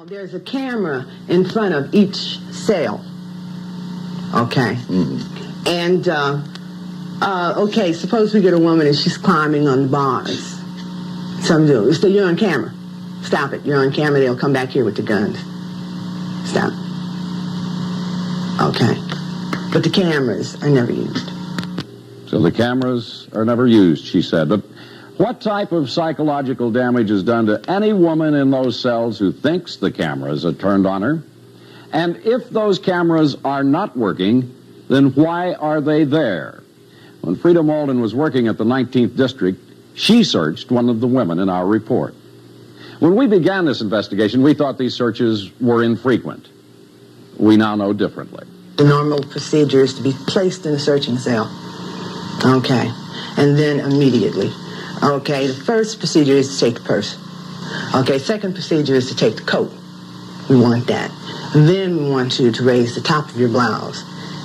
Now, there's a camera in front of each cell. Okay. Mm-hmm. And, okay, suppose we get a woman and she's climbing on the bars. Some do. So you're on camera. Stop it. You're on camera. They'll come back here with the guns. Stop. Okay. But the cameras are never used. So the cameras are never used, she said. But what type of psychological damage is done to any woman in those cells who thinks the cameras are turned on her? And if those cameras are not working, then why are they there? When Frida Malden was working at the 19th District, she searched one of the women in our report. When we began this investigation, we thought these searches were infrequent. We now know differently. The normal procedure is to be placed in a searching cell. Okay. And then immediately. Okay, the first procedure is to take the purse. Okay, second procedure is to take the coat. We want that. Then we want you to raise the top of your blouse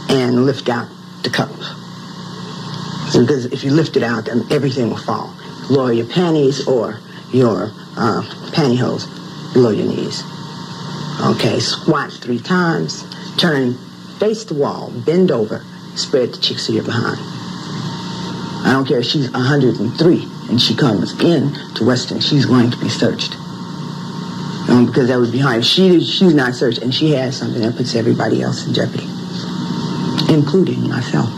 and lift out the cup. Because if you lift it out, then everything will fall. Lower your panties or your pantyhose below your knees. Okay, squat 3 times, turn, face the wall, bend over, spread the cheeks of your behind. I don't care if she's 103 and she comes in to Weston, she's going to be searched. Because that would be hard. She's not searched and she has something that puts everybody else in jeopardy, including myself.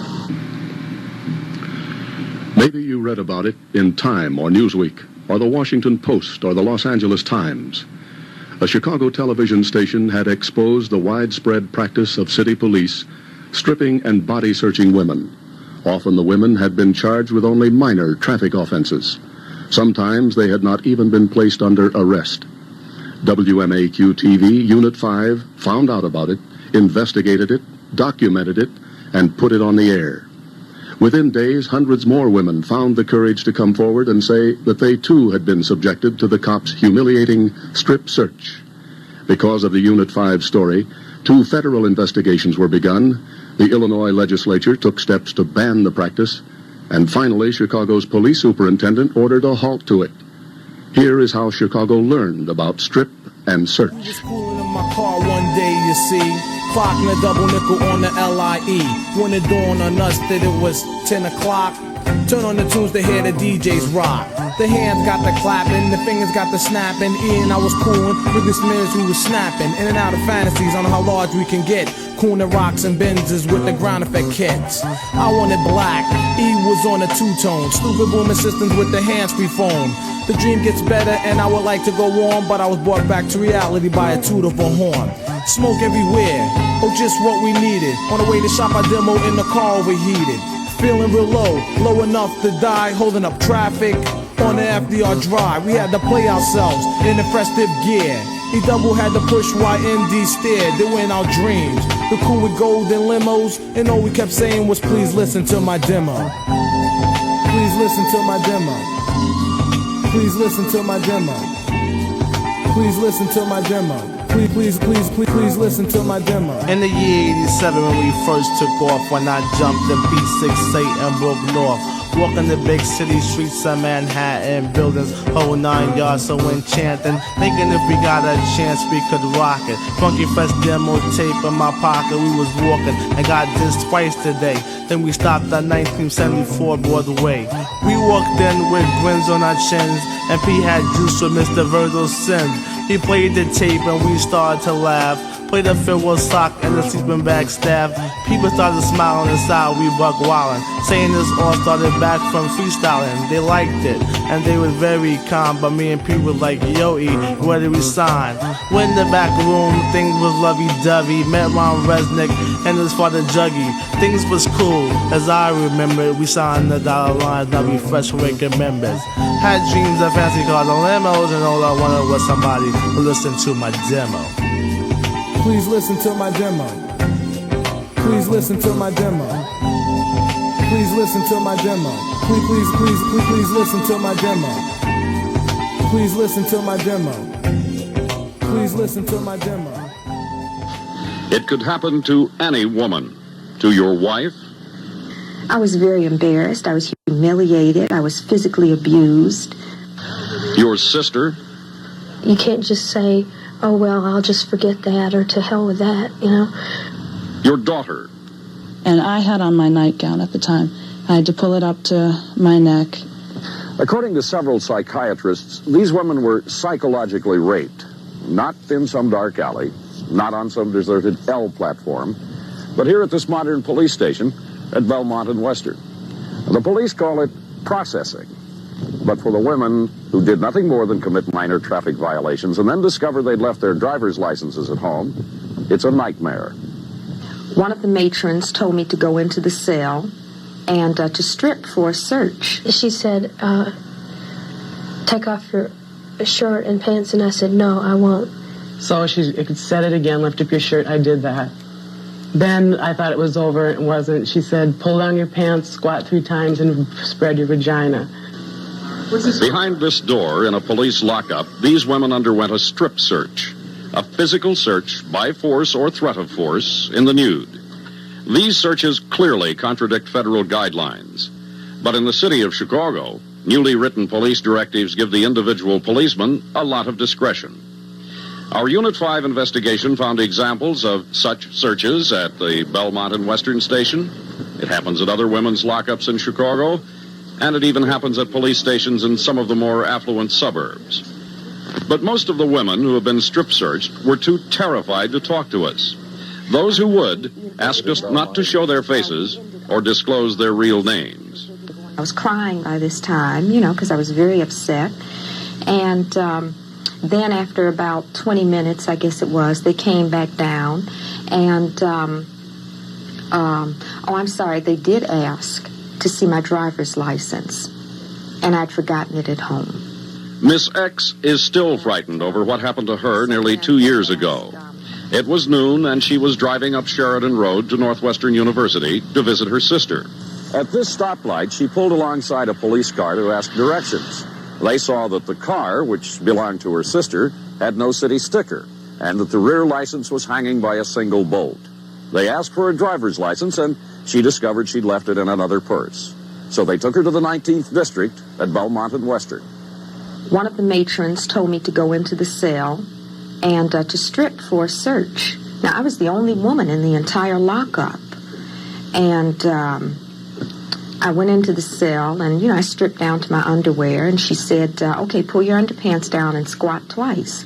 Maybe you read about it in Time or Newsweek or the Washington Post or the Los Angeles Times. A Chicago television station had exposed the widespread practice of city police stripping and body searching women. Often the women had been charged with only minor traffic offenses. Sometimes they had not even been placed under arrest. WMAQ-TV Unit 5 found out about it, investigated it, documented it, and put it on the air. Within days, hundreds more women found the courage to come forward and say that they too had been subjected to the cops' humiliating strip search. Because of the Unit 5 story, 2 federal investigations were begun. The Illinois legislature took steps to ban the practice, and finally Chicago's police superintendent ordered a halt to it. Here is how Chicago learned about strip and search. I was cooling in my car one day, you see, clocking a double nickel on the LIE. When it dawned on us that it was 10 o'clock, turn on the tunes to hear the DJs rock. The hands got the clapping, the fingers got the snapping. Ian, I was cooling with the smears we was snapping. In and out of fantasies on how large we can get. Cooling rocks and Benzes with the ground effect kits. I wanted black, E was on a 2-tone. Stupid booming systems with the hands-free phone. The dream gets better and I would like to go on, but I was brought back to reality by a toot of a horn. Smoke everywhere, oh just what we needed. On the way to shop, I demo in the car overheated. Feeling real low, low enough to die, holding up traffic on the FDR drive. We had to play ourselves in the festive gear. E double had to push YND stared, they went our dreams. The cool with golden limos, and all we kept saying was please listen to my demo. Please listen to my demo. Please listen to my demo. Please listen to my demo. Please listen to my demo. In the year 87 when we first took off, when I jumped in P6 Satan broke north. Walking the big city streets of Manhattan, buildings whole 9 yards so enchanting. Thinking if we got a chance we could rock it. Funky fresh demo tape in my pocket, we was walking and got this twice today. Then we stopped at 1974 Broadway. We walked in with grins on our chins, and P had juice with Mr. Virgil's sins. He played the tape and we started to laugh. Played a farewell sock and the sleeping bag staff. People started smiling inside, we buck wildin'. Saying this all started back from freestyling. They liked it, and they were very calm. But me and P were like, yo E, where did we sign? Went in the back room, things was lovey-dovey. Met Ron Resnick and his father Juggy. Things was cool, as I remember. We signed the dollar lines, now we fresh wicked members. Had dreams of fancy cars and limos, and all I wanted was somebody to listen to my demo. Please listen to my demo. Please listen to my demo. Please listen to my demo. Please listen to my demo. Please listen to my demo. Please listen to my demo. It could happen to any woman. To your wife? I was very embarrassed. I was humiliated. I was physically abused. Your sister? You can't just say, oh, well, I'll just forget that, or to hell with that, you know. Your daughter. And I had on my nightgown at the time. I had to pull it up to my neck. According to several psychiatrists, these women were psychologically raped. Not in some dark alley, not on some deserted L platform, but here at this modern police station at Belmont and Western. The police call it processing. But for the women who did nothing more than commit minor traffic violations and then discover they'd left their driver's licenses at home, it's a nightmare. One of the matrons told me to go into the cell and to strip for a search. She said, take off your shirt and pants, and I said, no, I won't. So she said it again, lift up your shirt, I did that. Then I thought it was over, it wasn't. She said, pull down your pants, squat 3 times, and spread your vagina. Behind this door in a police lockup, these women underwent a strip search, a physical search by force or threat of force in the nude. These searches clearly contradict federal guidelines. But in the city of Chicago, newly written police directives give the individual policeman a lot of discretion. Our Unit 5 investigation found examples of such searches at the Belmont and Western Station. It happens at other women's lockups in Chicago, and it even happens at police stations in some of the more affluent suburbs. But most of the women who have been strip searched were too terrified to talk to us. Those who would asked us not to show their faces or disclose their real names. I was crying by this time, you know, because I was very upset. And then after about 20 minutes, I guess it was, they came back down. And, I'm sorry, they did ask to see my driver's license. And I'd forgotten it at home. Miss X is still frightened over what happened to her nearly 2 years ago. It was noon, and she was driving up Sheridan Road to Northwestern University to visit her sister. At this stoplight, she pulled alongside a police car to ask directions. They saw that the car, which belonged to her sister, had no city sticker, and that the rear license was hanging by a single bolt. They asked for a driver's license, and she discovered she'd left it in another purse. So they took her to the 19th District at Belmont and Western. One of the matrons told me to go into the cell and to strip for a search. Now, I was the only woman in the entire lockup. And I went into the cell, and, you know, I stripped down to my underwear, and she said, okay, pull your underpants down and squat twice.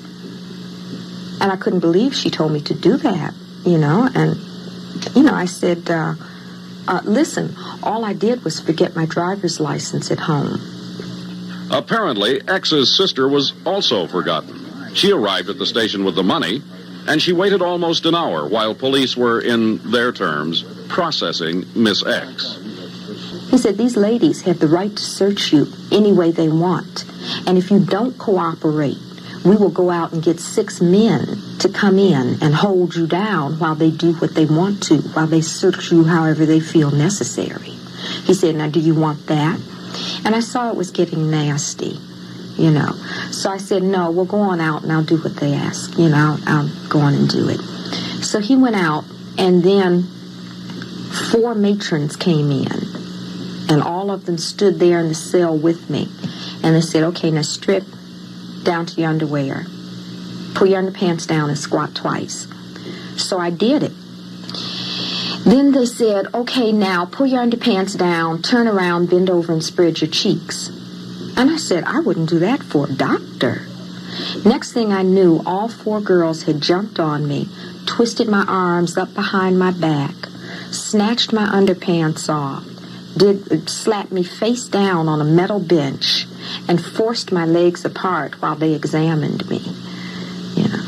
And I couldn't believe she told me to do that, you know. And, you know, I said, listen, all I did was forget my driver's license at home. Apparently, X's sister was also forgotten. She arrived at the station with the money, and she waited almost an hour while police were, in their terms, processing Miss X. He said, these ladies have the right to search you any way they want. And if you don't cooperate, we will go out and get 6 men to come in and hold you down while they do what they want to, while they search you however they feel necessary. He said, now, do you want that? And I saw it was getting nasty, you know. So I said, no, we'll go on out and I'll do what they ask. You know, I'll go on and do it. So he went out, and then 4 matrons came in, and all of them stood there in the cell with me. And they said, okay, now strip down to your underwear. Pull your underpants down and squat twice. So I did it. Then they said, okay, now pull your underpants down, turn around, bend over, and spread your cheeks. And I said, I wouldn't do that for a doctor. Next thing I knew, all 4 girls had jumped on me, twisted my arms up behind my back, snatched my underpants off, slapped me face down on a metal bench, and forced my legs apart while they examined me. You know.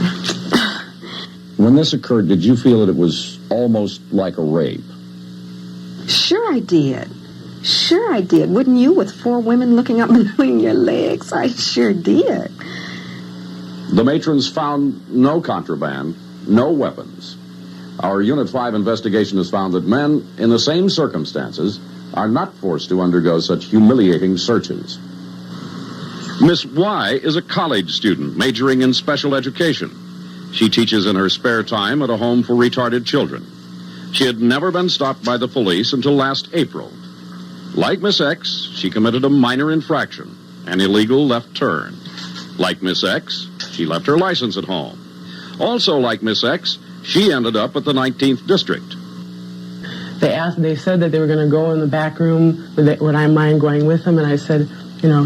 When this occurred, did you feel that it was almost like a rape? Sure I did. Sure I did. Wouldn't you, with 4 women looking up between your legs? I sure did. The matrons found no contraband, no weapons. Our Unit 5 investigation has found that men in the same circumstances are not forced to undergo such humiliating searches. Miss Y is a college student majoring in special education. She teaches in her spare time at a home for retarded children. She had never been stopped by the police until last April. Like Miss X, she committed a minor infraction, an illegal left turn. Like Miss X, she left her license at home. Also like Miss X, she ended up at the 19th District. They said that they were going to go in the back room. Would I mind going with them? And I said,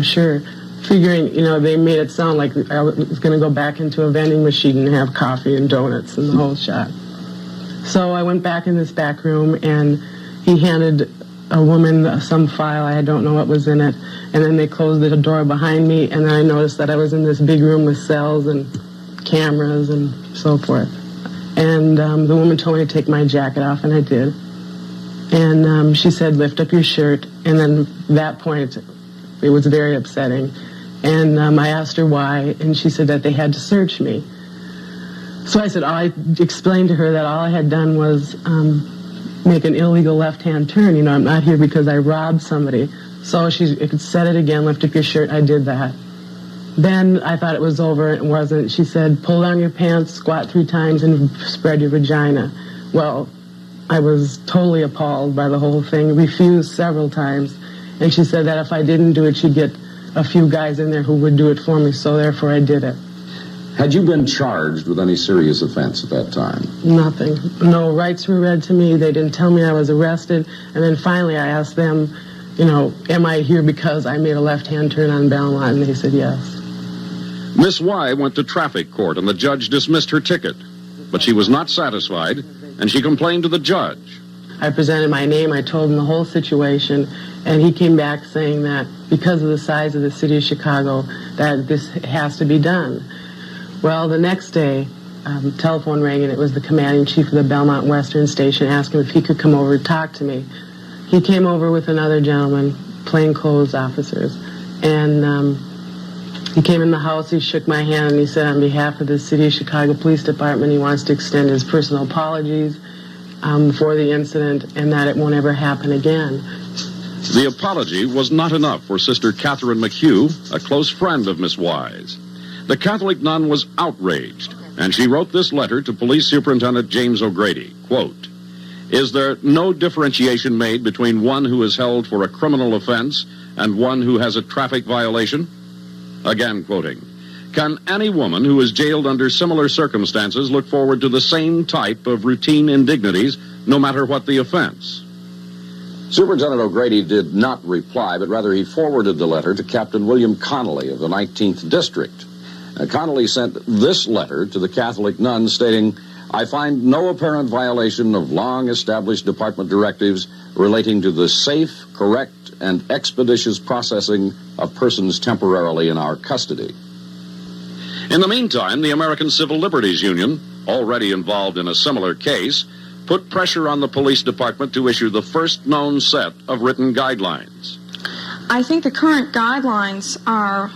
sure. Figuring, they made it sound like I was going to go back into a vending machine and have coffee and donuts and the whole shot. So I went back in this back room, and he handed a woman some file. I don't know what was in it. And then they closed the door behind me, and then I noticed that I was in this big room with cells and cameras and so forth. And the woman told me to take my jacket off, and I did. And she said, lift up your shirt. And then at that point, it was very upsetting. And I asked her why, and she said that they had to search me. So I said, I explained to her that all I had done was make an illegal left-hand turn. I'm not here because I robbed somebody. So she said it again, lift up your shirt. I did that. Then I thought it was over. It wasn't. She said, pull down your pants, squat 3 times, and spread your vagina. Well, I was totally appalled by the whole thing, refused several times. And she said that if I didn't do it, she'd get a few guys in there who would do it for me, so therefore I did it. Had you been charged with any serious offense at that time? Nothing. No rights were read to me. They didn't tell me I was arrested. And then finally I asked them, am I here because I made a left-hand turn on Belmont? And they said yes. Miss Y went to traffic court, and the judge dismissed her ticket. But she was not satisfied, and she complained to the judge. I presented my name. I told him the whole situation, and he came back saying that because of the size of the city of Chicago, that this has to be done. Well, the next day, telephone rang, and it was the commanding chief of the Belmont Western Station asking if he could come over and talk to me. He came over with another gentleman, plainclothes officers, and he came in the house, he shook my hand, and he said on behalf of the City of Chicago Police Department, he wants to extend his personal apologies for the incident and that it won't ever happen again. The apology was not enough for Sister Catherine McHugh, a close friend of Miss Y's. The Catholic nun was outraged, and she wrote this letter to Police Superintendent James OGrady, quote, "Is there no differentiation made between one who is held for a criminal offense and one who has a traffic violation?" Again quoting, "Can any woman who is jailed under similar circumstances look forward to the same type of routine indignities, no matter what the offense?" Superintendent OGrady did not reply, but rather he forwarded the letter to Captain William Connolly of the 19th District. Connolly sent this letter to the Catholic nun stating, "I find no apparent violation of long-established department directives relating to the safe, correct, and expeditious processing of persons temporarily in our custody." In the meantime, the American Civil Liberties Union, already involved in a similar case, put pressure on the police department to issue the first known set of written guidelines. I think the current guidelines are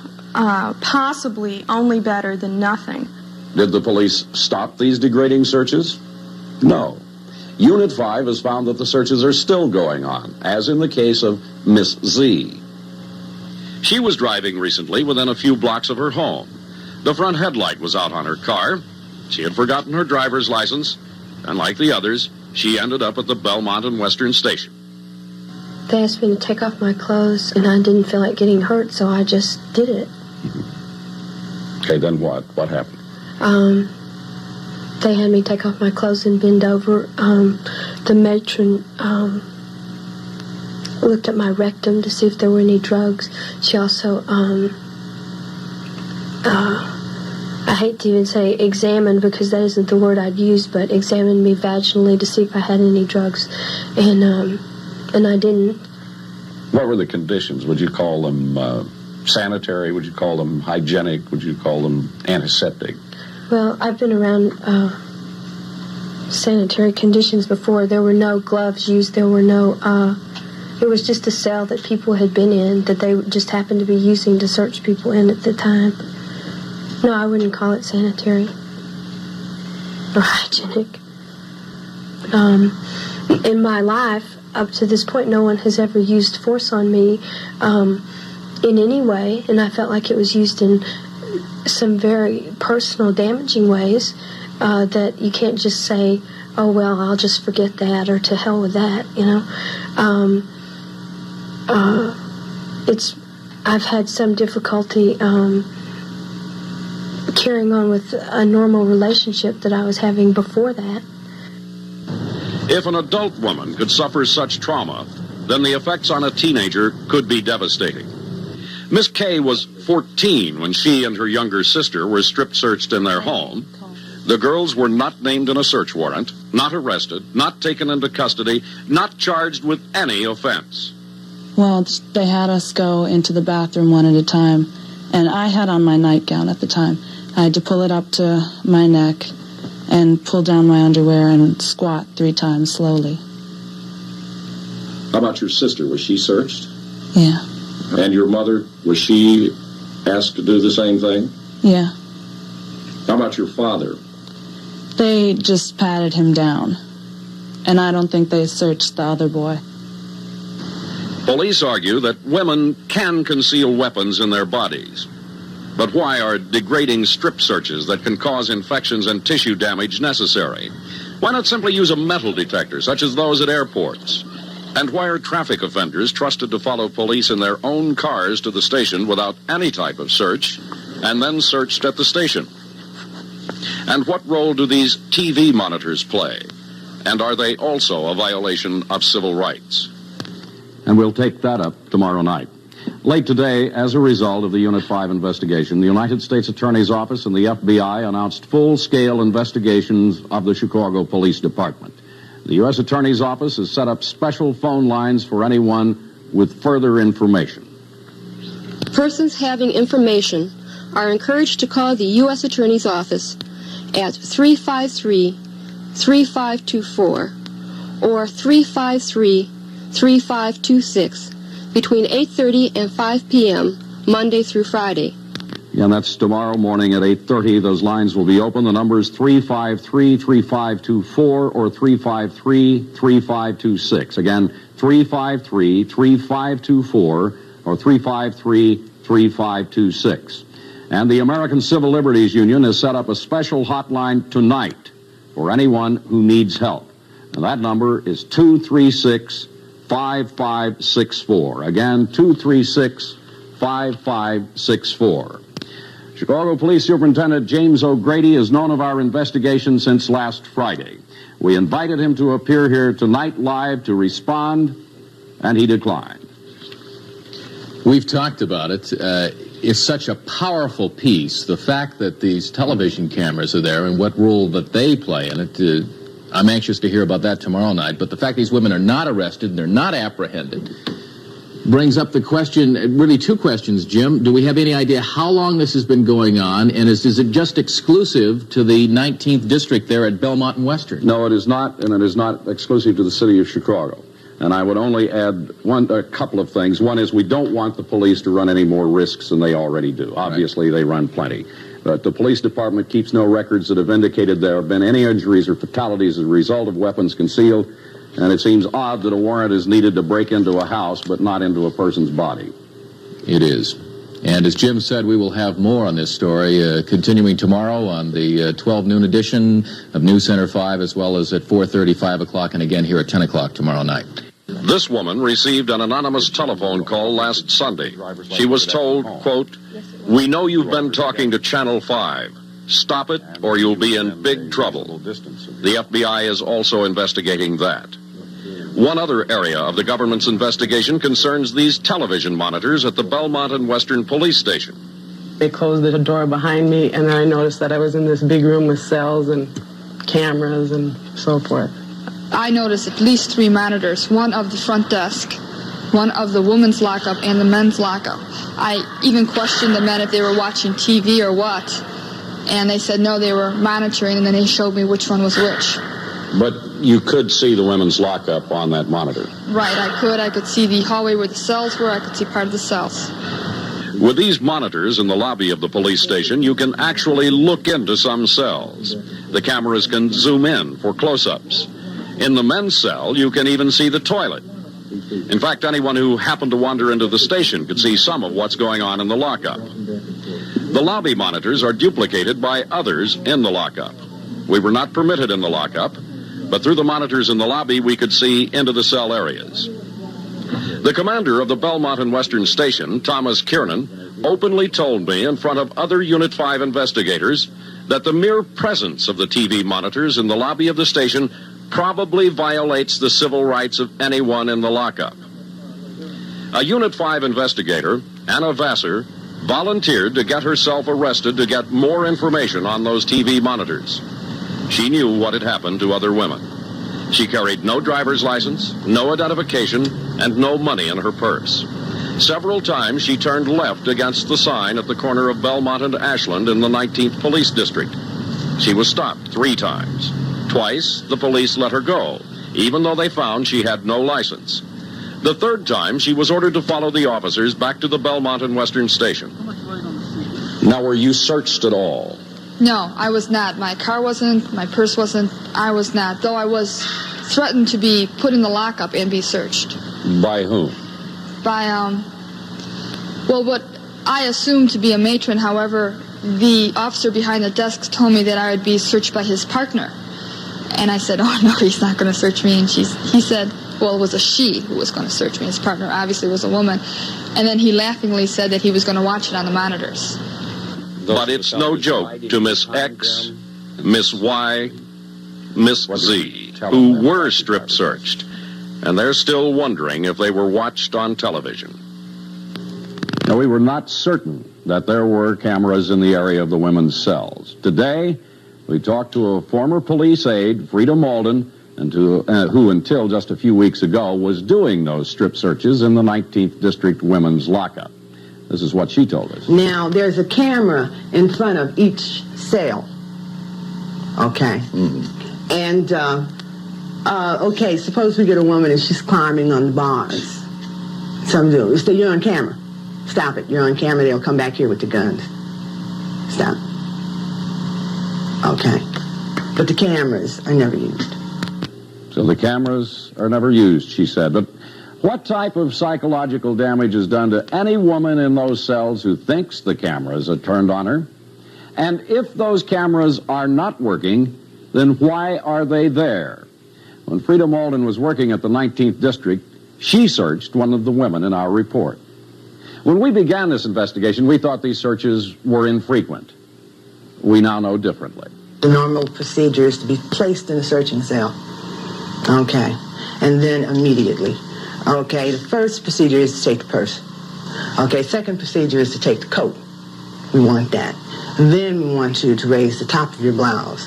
possibly only better than nothing. Did the police stop these degrading searches? No. Unit 5 has found that the searches are still going on, as in the case of Miss Z. She was driving recently within a few blocks of her home. The front headlight was out on her car. She had forgotten her driver's license, and like the others, she ended up at the Belmont and Western Station. They asked me to take off my clothes, and I didn't feel like getting hurt, so I just did it. Okay, then what? What happened? They had me take off my clothes and bend over. The matron looked at my rectum to see if there were any drugs. She also, I hate to even say examined because that isn't the word I'd use, but examined me vaginally to see if I had any drugs. And I didn't. What were the conditions? Would you call them sanitary? Would you call them hygienic? Would you call them antiseptic? Well, I've been around sanitary conditions before. There were no gloves used. There were no, it was just a cell that people had been in that they just happened to be using to search people in at the time. No, I wouldn't call it sanitary or hygienic. In my life, up to this point, no one has ever used force on me in any way, and I felt like it was used in some very personal, damaging ways that you can't just say, oh, well, I'll just forget that, or to hell with that, you know. I've had some difficulty carrying on with a normal relationship that I was having before that. If an adult woman could suffer such trauma, then the effects on a teenager could be devastating. Miss Kay was 14 when she and her younger sister were strip searched in their home. The girls were not named in a search warrant, not arrested, not taken into custody, not charged with any offense. Well, they had us go into the bathroom one at a time, and I had on my nightgown at the time. I had to pull it up to my neck and pull down my underwear and squat 3 times slowly. How about your sister? Was she searched? Yeah. And your mother, was she asked to do the same thing? Yeah. How about your father? They just patted him down, and I don't think they searched the other boy. Police argue that women can conceal weapons in their bodies. But why are degrading strip searches that can cause infections and tissue damage necessary? Why not simply use a metal detector, such as those at airports? And why are traffic offenders trusted to follow police in their own cars to the station without any type of search, and then searched at the station? And what role do these TV monitors play? And are they also a violation of civil rights? And we'll take that up tomorrow night. Late today, as a result of the Unit 5 investigation, the United States Attorney's Office and the FBI announced full-scale investigations of the Chicago Police Department. The U.S. Attorney's Office has set up special phone lines for anyone with further information. Persons having information are encouraged to call the U.S. Attorney's Office at 353-3524 or 353-3526 between 8:30 and 5 p.m. Monday through Friday. Yeah, and that's tomorrow morning at 8:30. Those lines will be open. The number is 353-3524 or 353-3526. Again, 353-3524 or 353-3526. And the American Civil Liberties Union has set up a special hotline tonight for anyone who needs help. And that number is 236-5564. Again, 236-5564. Chicago Police Superintendent James OGrady has known of our investigation since last Friday. We invited him to appear here tonight live to respond, and he declined. We've talked about it. It's such a powerful piece, the fact that these television cameras are there and what role that they play in it. I'm anxious to hear about that tomorrow night, but the fact these women are not arrested and they're not apprehended brings up the question, really 2 questions, Jim. Do we have any idea how long this has been going on, and is it just exclusive to the 19th District there at Belmont and Western? No, it is not, and it is not exclusive to the city of Chicago. And I would only add a couple of things. One is we don't want the police to run any more risks than they already do. Obviously, they run plenty. But the police department keeps no records that have indicated there have been any injuries or fatalities as a result of weapons concealed. And it seems odd that a warrant is needed to break into a house, but not into a person's body. It is. And as Jim said, we will have more on this story continuing tomorrow on the 12 noon edition of News Center 5, as well as at 4:30, 5 o'clock, and again here at 10 o'clock tomorrow night. This woman received an anonymous telephone call last Sunday. She was told, quote, "We know you've been talking to Channel 5. Stop it or you'll be in big trouble." The FBI is also investigating that. One other area of the government's investigation concerns these television monitors at the Belmont and Western Police Station. They closed the door behind me, and then I noticed that I was in this big room with cells and cameras and so forth. I noticed at least 3 monitors, one of the front desk, one of the women's lockup, and the men's lockup. I even questioned the men if they were watching TV or what, and they said no, they were monitoring, and then they showed me which one was which. But you could see the women's lockup on that monitor. Right, I could see the hallway where the cells were, I could see part of the cells. With these monitors in the lobby of the police station, you can actually look into some cells. The cameras can zoom in for close-ups. In the men's cell, you can even see the toilet. In fact, anyone who happened to wander into the station could see some of what's going on in the lockup. The lobby monitors are duplicated by others in the lockup. We were not permitted in the lockup, but through the monitors in the lobby, we could see into the cell areas. The commander of the Belmont and Western Station, Thomas Kiernan, openly told me in front of other Unit 5 investigators that the mere presence of the TV monitors in the lobby of the station probably violates the civil rights of anyone in the lockup. A Unit 5 investigator, Anna Vassar, volunteered to get herself arrested to get more information on those TV monitors. She knew what had happened to other women. She carried no driver's license, no identification, and no money in her purse. Several times she turned left against the sign at the corner of Belmont and Ashland in the 19th Police District. She was stopped 3 times. Twice, the police let her go, even though they found she had no license. The 3rd time, she was ordered to follow the officers back to the Belmont and Western Station. Now, were you searched at all? No, I was not. My car wasn't, my purse wasn't, I was not. Though I was threatened to be put in the lockup and be searched. By whom? By, well, what I assumed to be a matron. However, the officer behind the desk told me that I would be searched by his partner. And I said, oh, no, he's not going to search me. And he said, well, it was a she who was going to search me. His partner obviously was a woman. And then he laughingly said that he was going to watch it on the monitors. But it's no joke to Miss X, Miss Y, Miss Z, who were strip searched. And they're still wondering if they were watched on television. Now, we were not certain that there were cameras in the area of the women's cells. Today, we talked to a former police aide, Frida Malden, and who until just a few weeks ago was doing those strip searches in the 19th District Women's Lockup. This is what she told us. Now, there's a camera in front of each cell. Okay. Mm-hmm. And, okay, suppose we get a woman and she's climbing on the bars. Some do. So you're on camera. Stop it. You're on camera. They'll come back here with the guns. Stop. Okay. But the cameras are never used. So the cameras are never used, she said. But what type of psychological damage is done to any woman in those cells who thinks the cameras are turned on her? And if those cameras are not working, then why are they there? When Frida Malden was working at the 19th District, she searched one of the women in our report. When we began this investigation, we thought these searches were infrequent. We now know differently. The normal procedure is to be placed in a searching cell. Okay. And then immediately. Okay, the first procedure is to take the purse. Okay, second procedure is to take the coat. We want that. And then we want you to raise the top of your blouse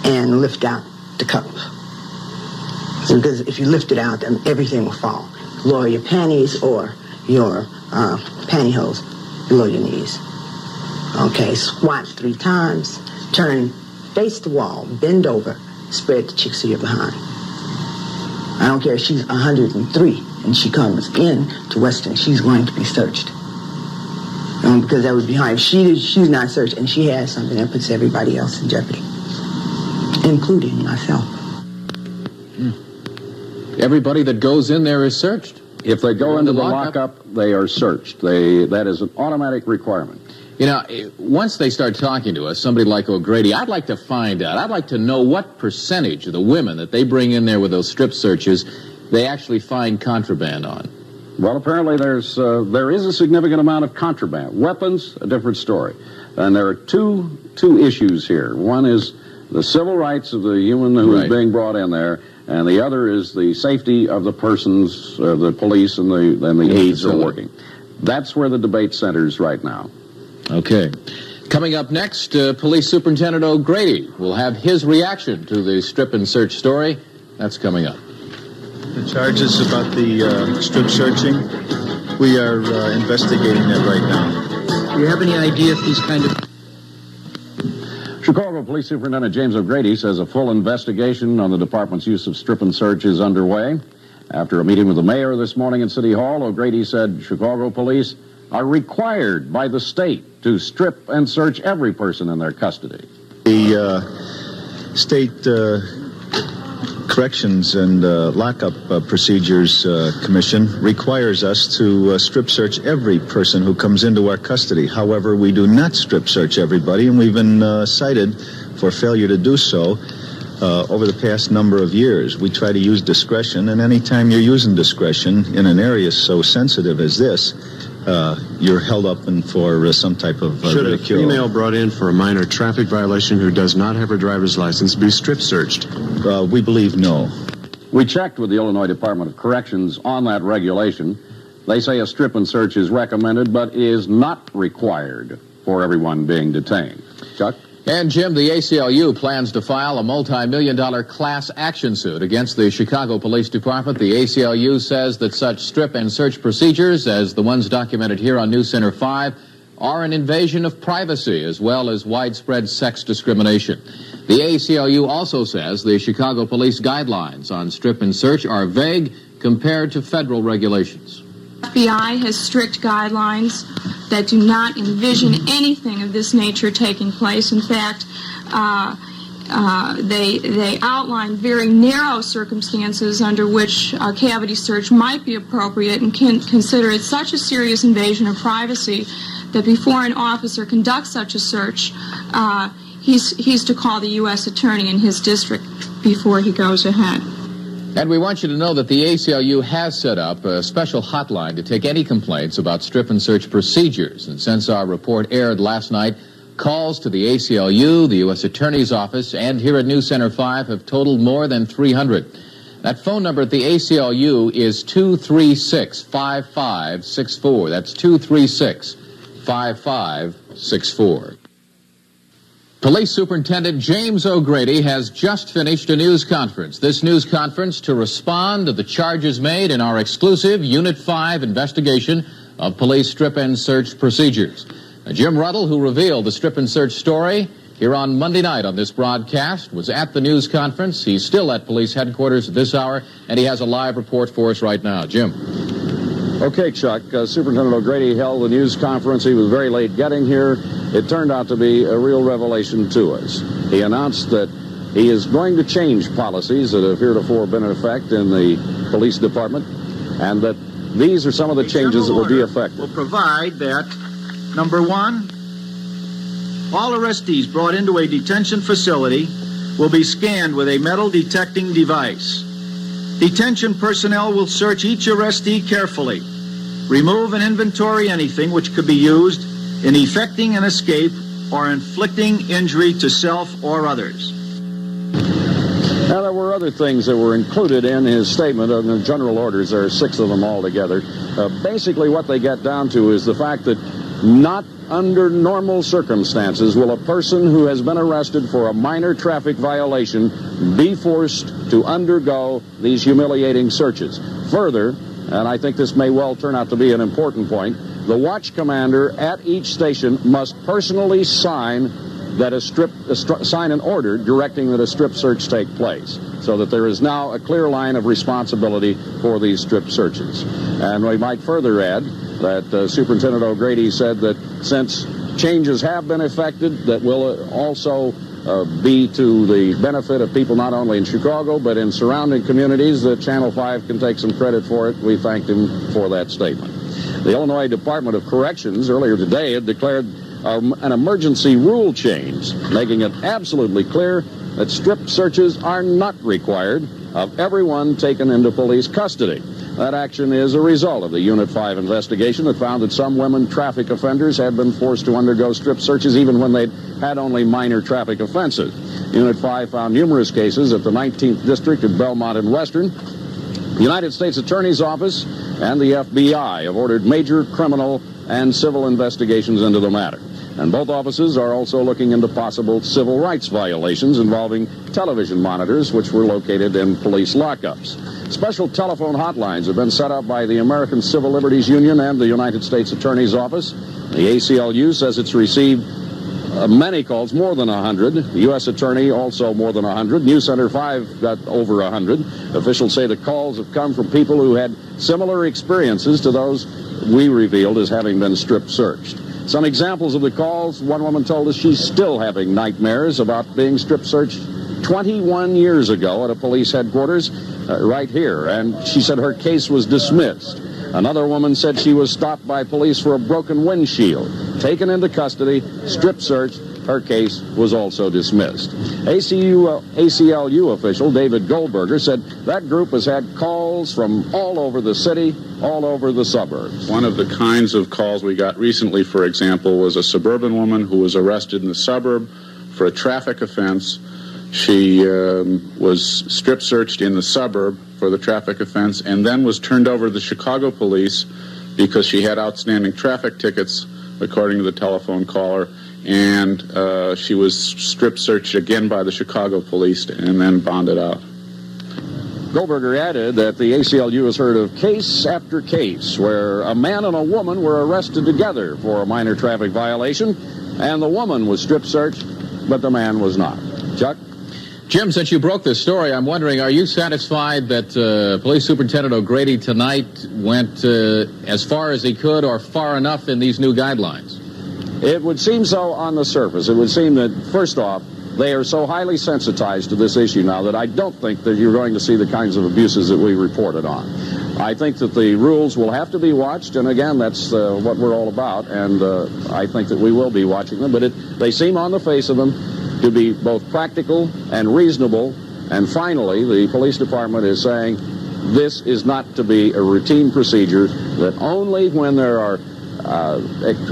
and lift out the cup. Because if you lift it out, then everything will fall. Lower your panties or your pantyhose below your knees. Okay, squat 3 times, turn, face the wall, bend over, spread the cheeks of your behind. I don't care if she's 103 and she comes in to Western, she's going to be searched. Because that would be hard. If she's not searched and she has something that puts everybody else in jeopardy, including myself. Everybody that goes in there is searched. If they go into the lockup, they are searched. That is an automatic requirement. You know, once they start talking to us, somebody like OGrady, I'd like to find out, I'd like to know what percentage of the women that they bring in there with those strip searches they actually find contraband on. Well, apparently there is a significant amount of contraband. Weapons, a different story. And there are two issues here. One is the civil rights of the human who is being brought in there, and the other is the safety of the persons, the police and the aides who are working. That's where the debate centers right now. Okay. Coming up next, Police Superintendent OGrady will have his reaction to the strip and search story. That's coming up. The charges about the strip searching, we are investigating that right now. Do you have any idea if these kind of... Chicago Police Superintendent James OGrady says a full investigation on the department's use of strip and search is underway. After a meeting with the mayor this morning in City Hall, OGrady said Chicago police are required by the state to strip and search every person in their custody. The state Corrections and Lockup Procedures Commission requires us to strip search every person who comes into our custody. However, we do not strip search everybody, and we've been cited for failure to do so over the past number of years. We try to use discretion, and anytime you're using discretion in an area so sensitive as this, you're held up and for some type of Should ridicule. a female brought in for a minor traffic violation who does not have her driver's license be strip searched? We believe no. We checked with the Illinois Department of Corrections on that regulation. They say a strip and search is recommended, but is not required for everyone being detained. Chuck? And, Jim, the ACLU plans to file a multi-million-dollar class action suit against the Chicago Police Department. The ACLU says that such strip and search procedures, as the ones documented here on News Center 5, are an invasion of privacy as well as widespread sex discrimination. The ACLU also says the Chicago Police guidelines on strip and search are vague compared to federal regulations. FBI has strict guidelines that do not envision anything of this nature taking place. In fact, they outline very narrow circumstances under which a cavity search might be appropriate, and can consider it such a serious invasion of privacy that before an officer conducts such a search, he's to call the U.S. attorney in his district before he goes ahead. And we want you to know that the ACLU has set up a special hotline to take any complaints about strip and search procedures. And since our report aired last night, calls to the ACLU, the U.S. Attorney's Office, and here at News Center 5 have totaled more than 300. That phone number at the ACLU is 236-5564. That's 236-5564. Police Superintendent James OGrady has just finished a news conference. This news conference to respond to the charges made in our exclusive Unit 5 investigation of police strip and search procedures. Now, Jim Ruddle, who revealed the strip and search story here on Monday night on this broadcast, was at the news conference. He's still at police headquarters at this hour, and he has a live report for us right now. Jim. Okay, Chuck. Superintendent OGrady held the news conference. He was very late getting here. It turned out to be a real revelation to us. He announced that he is going to change policies that have heretofore been in effect in the police department, and that these are some of the changes that will be effective. Will provide that, number one, all arrestees brought into a detention facility will be scanned with a metal detecting device. Detention personnel will search each arrestee carefully, remove and inventory anything which could be used in effecting an escape or inflicting injury to self or others. Now, there were other things that were included in his statement of the general orders. There are 6 of them altogether. Basically, what they get down to is the fact that not under normal circumstances will a person who has been arrested for a minor traffic violation be forced to undergo these humiliating searches. Further, and I think this may well turn out to be an important point, the watch commander at each station must personally sign sign an order directing that a strip search take place, so that there is now a clear line of responsibility for these strip searches. And we might further add that Superintendent OGrady said that since changes have been effected, that will also be to the benefit of people not only in Chicago but in surrounding communities, that Channel 5 can take some credit for it. We thanked him for that statement. The Illinois Department of Corrections earlier today had declared an emergency rule change, making it absolutely clear that strip searches are not required of everyone taken into police custody. That action is a result of the Unit 5 investigation that found that some women traffic offenders had been forced to undergo strip searches even when they'd had only minor traffic offenses. Unit 5 found numerous cases at the 19th District of Belmont and Western. The United States Attorney's Office and the FBI have ordered major criminal and civil investigations into the matter. And both offices are also looking into possible civil rights violations involving television monitors which were located in police lockups. Special telephone hotlines have been set up by the American Civil Liberties Union and the United States Attorney's Office. The ACLU says it's received many calls, more than 100. The U.S. Attorney also more than 100. News Center 5 got over 100. Officials say the calls have come from people who had similar experiences to those we revealed as having been strip searched. Some examples of the calls: one woman told us she's still having nightmares about being strip searched 21 years ago at a police headquarters right here, and she said her case was dismissed. Another woman said she was stopped by police for a broken windshield, taken into custody, strip searched, her case was also dismissed. ACLU official David Goldberger said that group has had calls from all over the city, all over the suburbs. One of the kinds of calls we got recently, for example, was a suburban woman who was arrested in the suburb for a traffic offense. She was strip searched in the suburb for the traffic offense and then was turned over to the Chicago police because she had outstanding traffic tickets, according to the telephone caller, and she was strip searched again by the Chicago police and then bonded out. Goldberger added that the ACLU has heard of case after case where a man and a woman were arrested together for a minor traffic violation, and the woman was strip searched, but the man was not. Chuck? Jim, since you broke this story, I'm wondering, are you satisfied that Police Superintendent OGrady tonight went as far as he could or far enough in these new guidelines? It would seem so on the surface. It would seem that, first off, they are so highly sensitized to this issue now that I don't think that you're going to see the kinds of abuses that we reported on. I think that the rules will have to be watched, and again, that's what we're all about, and I think that we will be watching them, but they seem on the face of them to be both practical and reasonable. And finally, the police department is saying this is not to be a routine procedure, that only when there are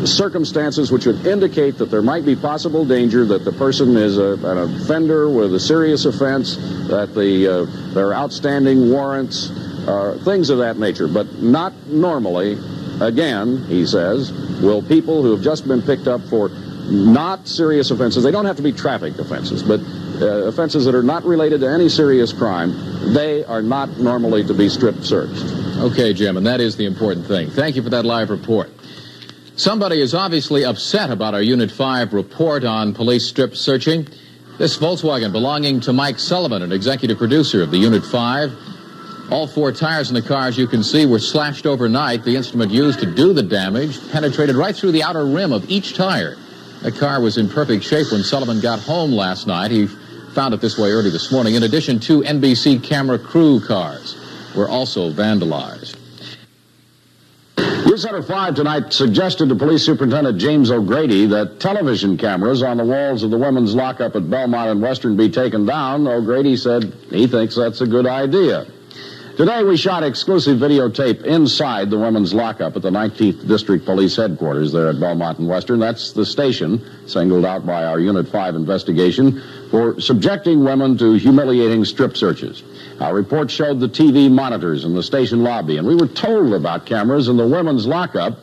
circumstances which would indicate that there might be possible danger, that the person is an offender with a serious offense, that there are outstanding warrants, things of that nature, but not normally. Again, he says, will people who have just been picked up for not serious offenses, they don't have to be traffic offenses, but offenses that are not related to any serious crime, they are not normally to be strip searched. Okay, Jim, and that is the important thing. Thank you for that live report. Somebody is obviously upset about our Unit 5 report on police strip searching. This Volkswagen belonging to Mike Sullivan, an executive producer of the Unit 5. All four tires in the car, as you can see, were slashed overnight. The instrument used to do the damage penetrated right through the outer rim of each tire. The car was in perfect shape when Sullivan got home last night. He found it this way early this morning. In addition, 2 NBC camera crew cars were also vandalized. News Center 5 tonight suggested to Police Superintendent James OGrady that television cameras on the walls of the women's lockup at Belmont and Western be taken down. OGrady said he thinks that's a good idea. Today we shot exclusive videotape inside the women's lockup at the 19th District Police Headquarters there at Belmont and Western. That's the station singled out by our Unit 5 investigation for subjecting women to humiliating strip searches. Our report showed the TV monitors in the station lobby, and we were told about cameras in the women's lockup,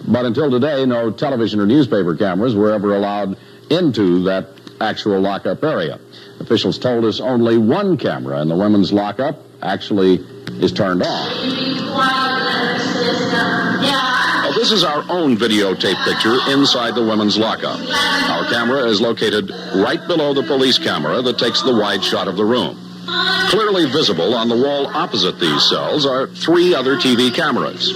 but until today, no television or newspaper cameras were ever allowed into that actual lockup area. Officials told us only one camera in the women's lockup actually is turned on. This is our own videotape picture inside the women's lockup. Our camera is located right below the police camera that takes the wide shot of the room. Clearly visible on the wall opposite these cells are 3 other TV cameras.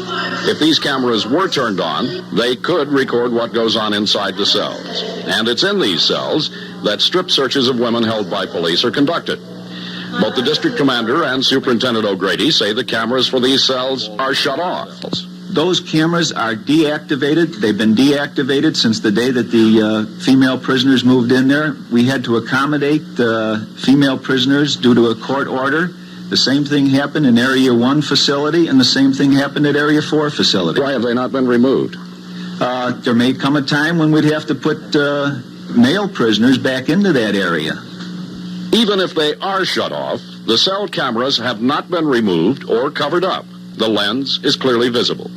If these cameras were turned on, they could record what goes on inside the cells. And it's in these cells that strip searches of women held by police are conducted. Both the district commander and Superintendent OGrady say the cameras for these cells are shut off. Those cameras are deactivated. They've been deactivated since the day that the female prisoners moved in there. We had to accommodate the female prisoners due to a court order. The same thing happened in Area 1 facility, and the same thing happened at Area 4 facility. Why have they not been removed? There may come a time when we'd have to put male prisoners back into that area. Even if they are shut off, the cell cameras have not been removed or covered up. The lens is clearly visible.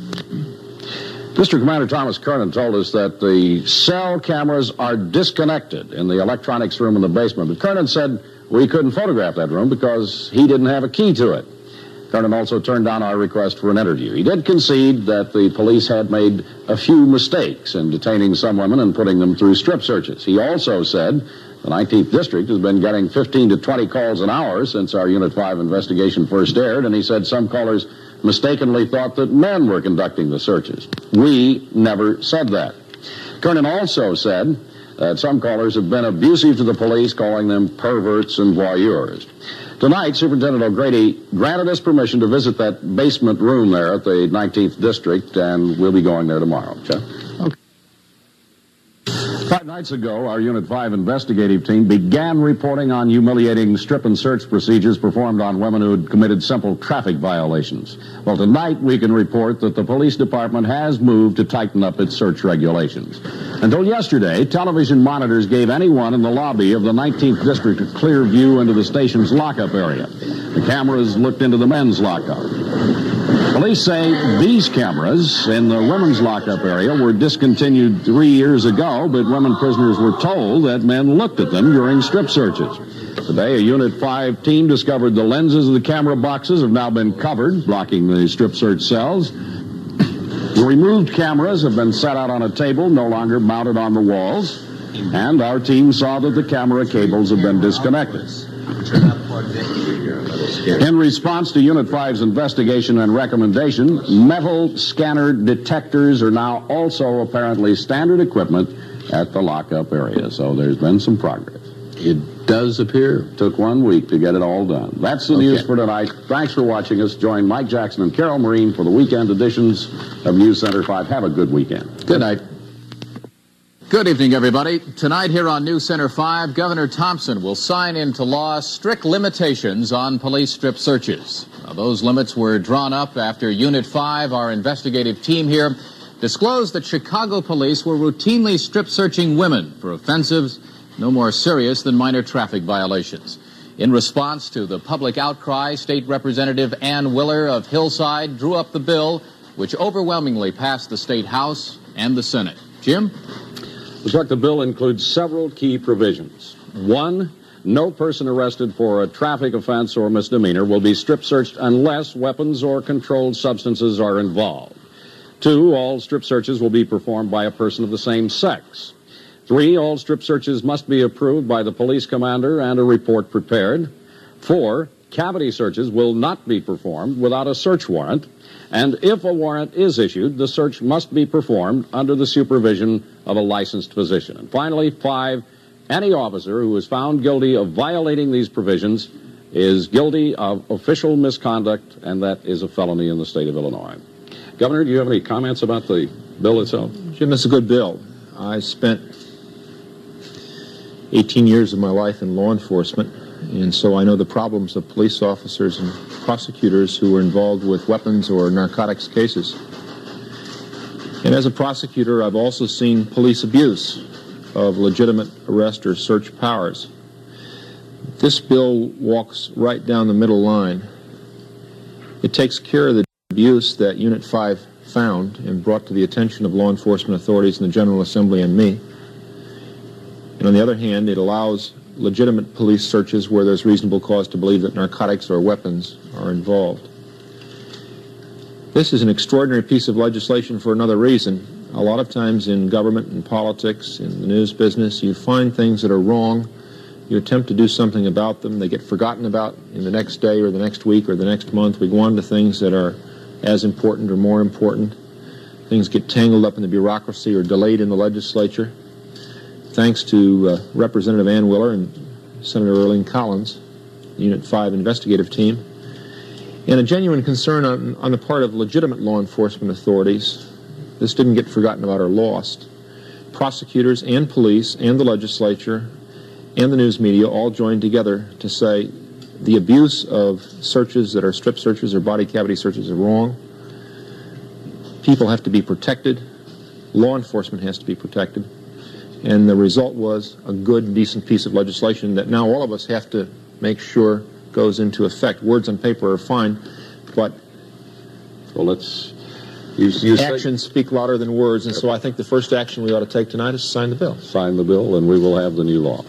District Commander Thomas Kernan told us that the cell cameras are disconnected in the electronics room in the basement. But Kernan said we couldn't photograph that room because he didn't have a key to it. Kernan also turned down our request for an interview. He did concede that the police had made a few mistakes in detaining some women and putting them through strip searches. He also said the 19th District has been getting 15 to 20 calls an hour since our Unit 5 investigation first aired, and he said some callers mistakenly thought that men were conducting the searches. We never said that. Kernan also said that some callers have been abusive to the police, calling them perverts and voyeurs. Tonight, Superintendent OGrady granted us permission to visit that basement room there at the 19th District, and we'll be going there tomorrow. Chuck? Okay. 5 nights ago, our Unit 5 investigative team began reporting on humiliating strip and search procedures performed on women who had committed simple traffic violations. Well, tonight we can report that the police department has moved to tighten up its search regulations. Until yesterday, television monitors gave anyone in the lobby of the 19th District a clear view into the station's lockup area. The cameras looked into the men's lockup. Police say these cameras in the women's lockup area were discontinued 3 years ago, but women prisoners were told that men looked at them during strip searches. Today, a Unit 5 team discovered the lenses of the camera boxes have now been covered, blocking the strip search cells. The removed cameras have been set out on a table, no longer mounted on the walls, and our team saw that the camera cables have been disconnected. In response to Unit 5's investigation and recommendation, metal scanner detectors are now also apparently standard equipment at the lockup area. So there's been some progress. It does appear. Took 1 week to get it all done. That's the news for tonight. Thanks for watching us. Join Mike Jackson and Carol Marine for the weekend editions of News Center 5. Have a good weekend. Good night. Good evening, everybody. Tonight here on News Center 5, Governor Thompson will sign into law strict limitations on police strip searches. Now, those limits were drawn up after Unit 5, our investigative team here, disclosed that Chicago police were routinely strip searching women for offenses no more serious than minor traffic violations. In response to the public outcry, State Representative Ann Willer of Hillside drew up the bill, which overwhelmingly passed the State House and the Senate. Jim? Looks like the bill includes several key provisions. 1, no person arrested for a traffic offense or misdemeanor will be strip searched unless weapons or controlled substances are involved. 2, all strip searches will be performed by a person of the same sex. 3, all strip searches must be approved by the police commander and a report prepared. 4, cavity searches will not be performed without a search warrant. And if a warrant is issued, the search must be performed under the supervision of a licensed physician. And finally, 5, any officer who is found guilty of violating these provisions is guilty of official misconduct, and that is a felony in the state of Illinois. Governor, do you have any comments about the bill itself? Jim, it's a good bill. I spent 18 years of my life in law enforcement, and so I know the problems of police officers and prosecutors who are involved with weapons or narcotics cases. And as a prosecutor, I've also seen police abuse of legitimate arrest or search powers. This bill walks right down the middle line. It takes care of the abuse that Unit 5 found and brought to the attention of law enforcement authorities in the General Assembly and me. And on the other hand, it allows legitimate police searches where there's reasonable cause to believe that narcotics or weapons are involved. This is an extraordinary piece of legislation for another reason. A lot of times in government and politics, in the news business, you find things that are wrong. You attempt to do something about them. They get forgotten about in the next day or the next week or the next month. We go on to things that are as important or more important. Things get tangled up in the bureaucracy or delayed in the legislature. Thanks to Representative Ann Willer and Senator Earlene Collins, the Unit 5 investigative team, and a genuine concern on the part of legitimate law enforcement authorities, this didn't get forgotten about or lost. Prosecutors and police and the legislature and the news media all joined together to say the abuse of searches that are strip searches or body cavity searches are wrong. People have to be protected. Law enforcement has to be protected. And the result was a good, decent piece of legislation that now all of us have to make sure goes into effect. Words on paper are fine, but actions speak louder than words, and so I think the first action we ought to take tonight is to sign the bill. Sign the bill, and we will have the new law.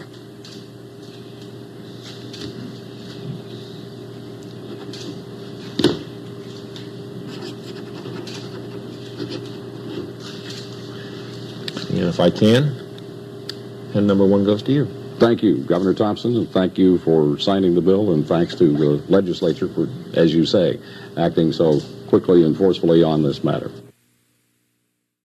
And if I can, and number 1 goes to you. Thank you, Governor Thompson, and thank you for signing the bill, and thanks to the legislature for, as you say, acting so quickly and forcefully on this matter.